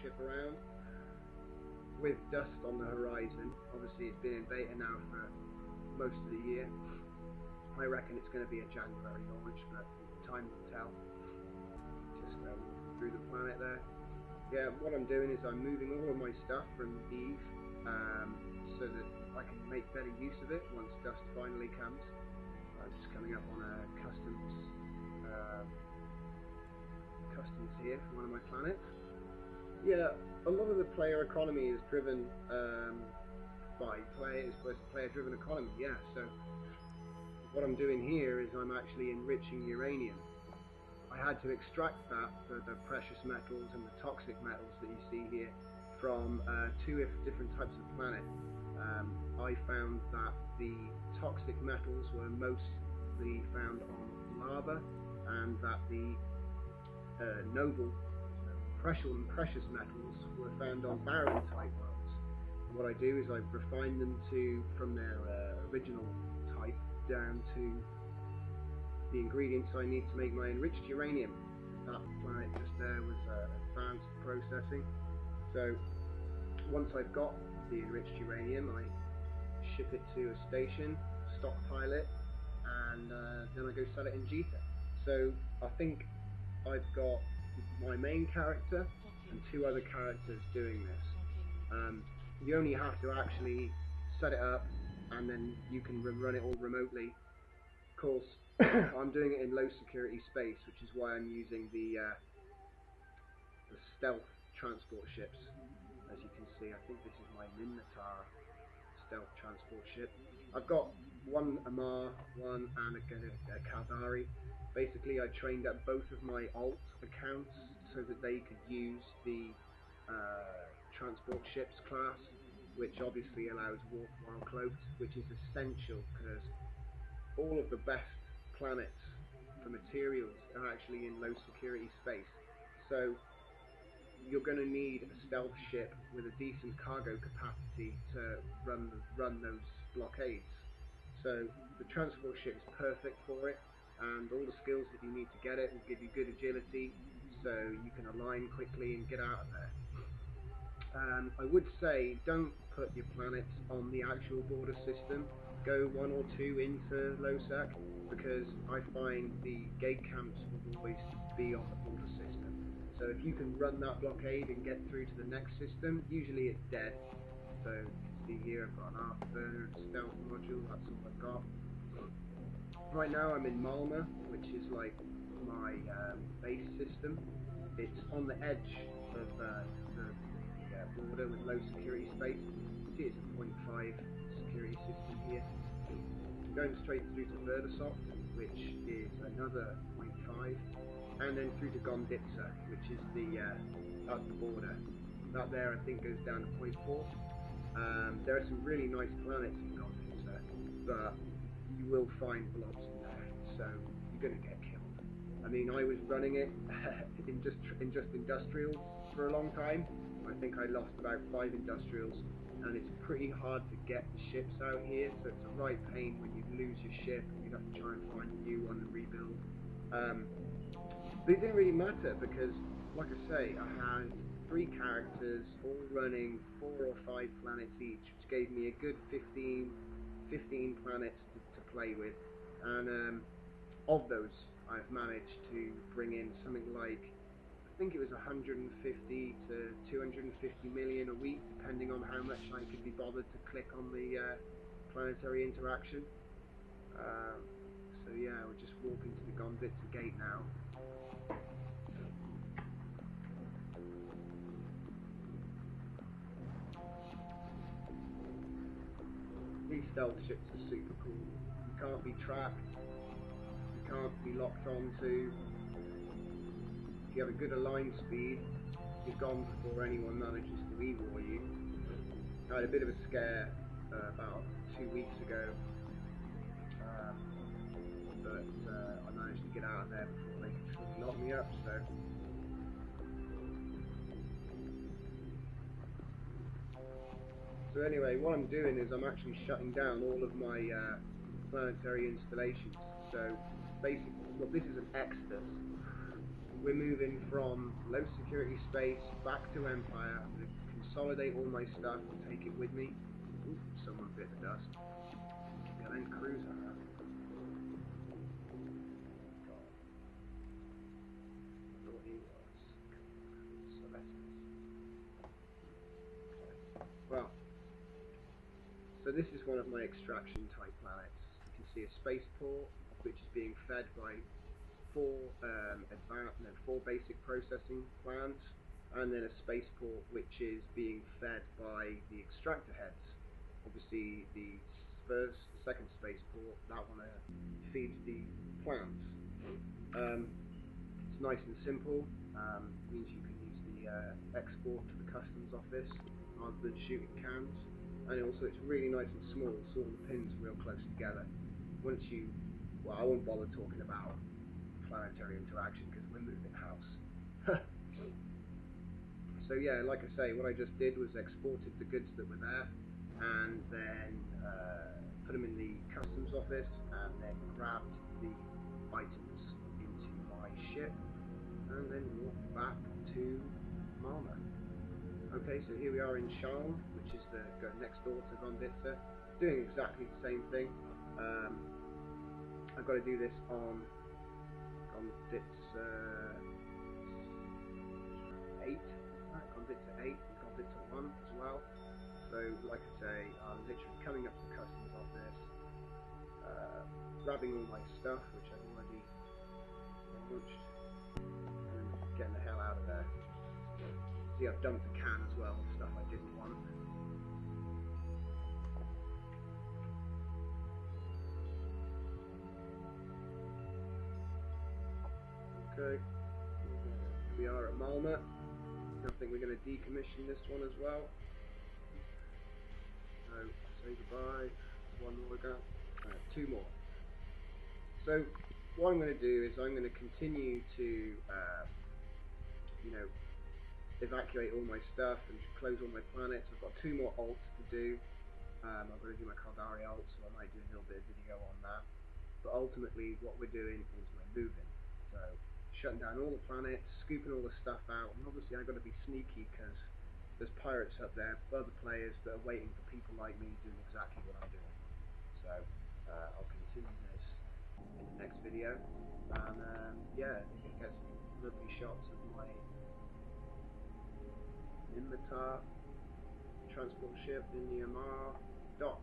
ship around with dust on the horizon. Obviously it's been in beta now for most of the year. I reckon it's going to be a January launch, but time will tell. Just through the planet there. Yeah, what I'm doing is I'm moving all of my stuff from Eve so that I can make better use of it once dust finally comes. I'm just coming up on a customs here for one of my planets. Yeah, a lot of the player economy is driven by players, but it's a player-driven economy. Yeah, so what I'm doing here is I'm actually enriching uranium. I had to extract that, the precious metals and the toxic metals that you see here, from two different types of planet. I found that the toxic metals were mostly found on lava, and that the noble precious metals were found on barren type worlds. And what I do is I refine them from their original type down to the ingredients I need to make my enriched uranium. That planet just there was advanced processing. So once I've got the enriched uranium, I ship it to a station, stockpile it, and then I go sell it in Jita. So I think I've got my main character and two other characters doing this. You only have to actually set it up, and then you can run it all remotely. Of course, I'm doing it in low security space, which is why I'm using the stealth transport ships. As you can see, I think this is my Minotaur stealth transport ship. I've got one Amar, one and a Kaldari. Basically, I trained up both of my alt accounts so that they could use the transport ships class, which obviously allows warp while cloaked, which is essential because all of the best planets for materials are actually in low security space. So you're going to need a stealth ship with a decent cargo capacity to run those blockades. So the transport ship is perfect for it, and all the skills that you need to get it will give you good agility, so you can align quickly and get out of there. I would say don't put your planets on the actual border system. Go one or two into low sec, because I find the gate camps will always be on the border system. So if you can run that blockade and get through to the next system, usually it's dead. So you can see here I've got an afterburner and stealth module, that's all I've got. Right now I'm in Malma, which is like my base system. It's on the edge of the border with low security space. You see it's a 0.5 security system here. I'm going straight through to Verdasoft, which is another 0.5, and then through to Gonditza, which is that's the border. That there I think goes down to 0.4. There are some really nice planets in Gonditza, but you will find blobs in there, so you're going to get killed. I mean, I was running it in just industrials for a long time. I think I lost about 5 industrials, and it's pretty hard to get the ships out here, so it's a right pain when you lose your ship and you have to try and find a new one and rebuild. But it didn't really matter because, like I say, I had 3 characters all running 4 or 5 planets each, which gave me a good 15 planets to play with, and of those I've managed to bring in something like, I think it was 150 to 250 million a week, depending on how much I could be bothered to click on the planetary interaction. So yeah, we're just walking to the Gonditza gate now. These stealth ships are super cool. You can't be tracked, you can't be locked onto. If you have a good align speed, you're gone before anyone manages to e-war you. I had a bit of a scare about 2 weeks ago, but I managed to get out of there before they could fully lock me up, So anyway, what I'm doing is I'm actually shutting down all of my planetary installations. So basically, well, this is an Exodus. we're moving from low security space back to Empire. I'm going to consolidate all my stuff and take it with me. Ooh, someone bit the dust. Galen Cruiser, huh? God. I thought he was. Celestis. Well, so this is one of my extraction type planets. You can see a spaceport which is being fed by four basic processing plants, and then a spaceport which is being fed by the extractor heads. Obviously the second spaceport, that one feeds the plants. It's nice and simple, means you can use the export to the customs office rather than shooting cans, and also it's really nice and small, so all the pins are real close together. Once you, well, I won't bother talking about planetary interaction because we're moving house. So yeah, like I say, what I just did was exported the goods that were there, and then put them in the customs office, and then grabbed the items into my ship, and then walked back to Malma. Okay, so here we are in Shalm, which is the next door to Gonditza, doing exactly the same thing. I've got to do this on Gonditza 8, Gonditza 8 and Gonditza 1 as well. So, like I say, I'm literally coming up to the customs office, grabbing all my stuff, which I've already launched, and getting the hell out of there. See, I've dumped a can as well of stuff I didn't want. Okay, here we are at Malma. I think we're going to decommission this one as well. So, say goodbye. One more ago. Two more. So, what I'm going to do is I'm going to continue to, evacuate all my stuff and close all my planets. I've got 2 more alts to do. I've got to do my Caldari alt, so I might do a little bit of video on that. But ultimately, what we're doing is we're moving. So, shutting down all the planets, scooping all the stuff out, and obviously I've got to be sneaky because there's pirates up there, other players that are waiting for people like me doing exactly what I'm doing. So, I'll continue this in the next video, and yeah, you can get some lovely shots of my Nimmatar transport ship in the Amar dock.